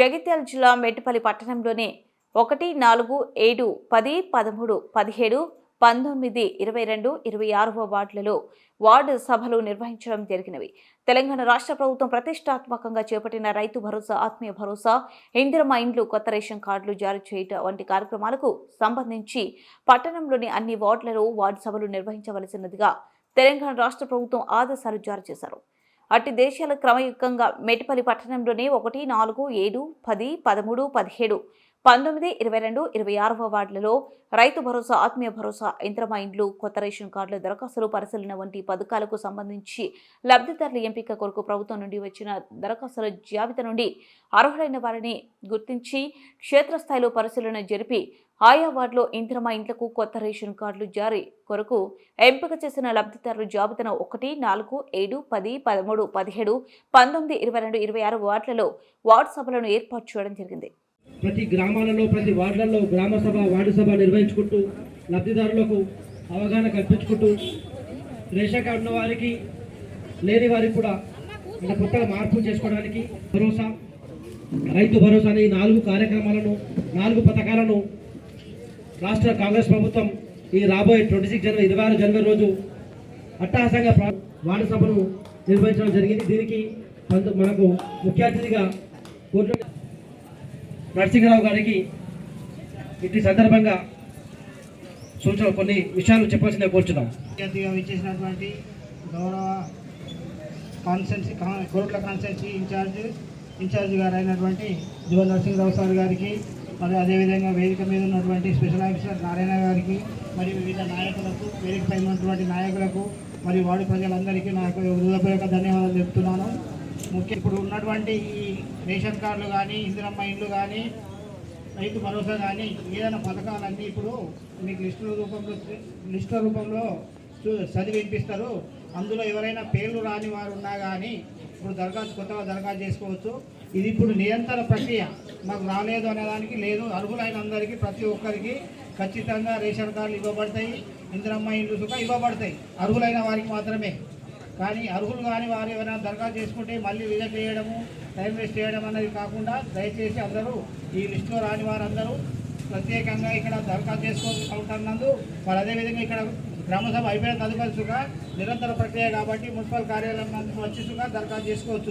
జగిత్యాల జిల్లా మెట్టిపల్లి పట్టణంలోని 1, 4, 7, 10, 13, 17, 19, 22, 26వ వార్డులలో వార్డు సభలు నిర్వహించడం జరిగినవి. తెలంగాణ రాష్ట్ర ప్రభుత్వం ప్రతిష్టాత్మకంగా చేపట్టిన రైతు భరోసా, ఆత్మీయ భరోసా, ఇందిరమ్మ ఇండ్లు, కొత్త రేషన్ కార్డులు జారీ చేయడం వంటి కార్యక్రమాలకు సంబంధించి పట్టణంలోని అన్ని వార్డులలో వార్డు సభలు నిర్వహించవలసినదిగా తెలంగాణ రాష్ట్ర ప్రభుత్వం ఆదేశాలు జారీ చేశారు. అట్టి దేశాల క్రమయుక్తంగా మెట్టిపల్లి పట్టణంలోని 1, 4, 7, 10, 13, 17, 19, 22, 26వ వార్డులలో రైతు భరోసా, ఆత్మీయ భరోసా, ఇందిరమ్మ ఇండ్లు, కొత్త రేషన్ కార్డుల దరఖాస్తులు పరిశీలన వంటి పథకాలకు సంబంధించి లబ్ధిదారుల ఎంపిక కొరకు ప్రభుత్వం నుండి వచ్చిన దరఖాస్తుల జాబితా నుండి అర్హులైన వారిని గుర్తించి క్షేత్రస్థాయిలో పరిశీలన జరిపి ఆయా వార్డులో ఇందిరమ్మ ఇండ్లకు కొత్త రేషన్ కార్డులు జారీ కొరకు ఎంపిక చేసిన లబ్ధిదారుల జాబితాను 1, 4, 7, 10, 13, 17, 19, 22, 26 వార్డులలో వార్డు సభలను ఏర్పాటు చేయడం జరిగింది. ప్రతి గ్రామాలలో, ప్రతి వార్డులలో గ్రామ సభ, వార్డు సభ నిర్వహించుకుంటూ లబ్ధిదారులకు అవగాహన కల్పించుకుంటూ రేషన్ కార్డు ఉన్న వారికి, లేని వారికి కూడా ఇలా కొత్తగా మార్పులు చేసుకోవడానికి భరోసా, రైతు భరోసా అనే 4 కార్యక్రమాలను, 4 పథకాలను రాష్ట్ర కాంగ్రెస్ ప్రభుత్వం ఈ రాబోయే 26 జనవరి రోజు అట్టహాసంగా వార్డు సభను నిర్వహించడం జరిగింది. దీనికి మనకు ముఖ్య అతిథిగా కోట్ల నరసింహరావు గారికి ఇట్టి సందర్భంగా సూచన కొన్ని విషయాలు చెప్పాల్సిందే కోరుచున్నాం. అతిథిగా ఇచ్చేసినటువంటి గౌరవ కోట్ల కాన్స్టిట్యున్సీ ఇన్ఛార్జ్ గారు అయినటువంటి యువ నరసింహరావు సార్ గారికి, మరి అదేవిధంగా వేదిక మీద ఉన్నటువంటి స్పెషల్ ఆఫీసర్ నారాయణ గారికి, మరియు వివిధ నాయకులకు, వేదికపై ఉన్నటువంటి నాయకులకు, మరియు వార్డు ప్రజలందరికీ నాకు హృదయపూర్వక ధన్యవాదాలు చెప్తున్నాను. ముఖ్యంగా ఇప్పుడు ఉన్నటువంటి ఈ రేషన్ కార్డులు కానీ, ఇందిరమ్మ ఇండ్లు కానీ, రైతు భరోసా కానీ, ఏదైనా పథకాలన్నీ ఇప్పుడు మీకు లిస్టుల రూపంలో చదివి వినిపిస్తారు. అందులో ఎవరైనా పేర్లు రాని వారు ఉన్నా కానీ ఇప్పుడు కొత్తగా దరఖాస్తు చేసుకోవచ్చు. ఇది ఇప్పుడు నిరంతర ప్రక్రియ. మాకు రాలేదు అనేదానికి లేదు. అర్హులైన అందరికీ, ప్రతి ఒక్కరికి ఖచ్చితంగా రేషన్ కార్డులు ఇవ్వబడతాయి, ఇందిరమ్మ ఇండ్లు సుఖ ఇవ్వబడతాయి. అర్హులైన వారికి మాత్రమే. కానీ అర్హులు కాని వారు ఏమైనా దరఖాస్తు చేసుకుంటే మళ్ళీ రిజెక్ట్ చేయడము, టైం వేస్ట్ చేయడం అనేది కాకుండా దయచేసి అందరూ ఈ లిస్టులో రాని వారందరూ ప్రత్యేకంగా ఇక్కడ దరఖాస్తు చేసుకుంటున్నందు మరి అదేవిధంగా ఇక్కడ గ్రామసభ అయిపోయిన తదుపరి సుగా నిరంతర ప్రక్రియ కాబట్టి మున్సిపల్ కార్యాలయం వచ్చి సుగా దరఖాస్తు చేసుకోవచ్చు.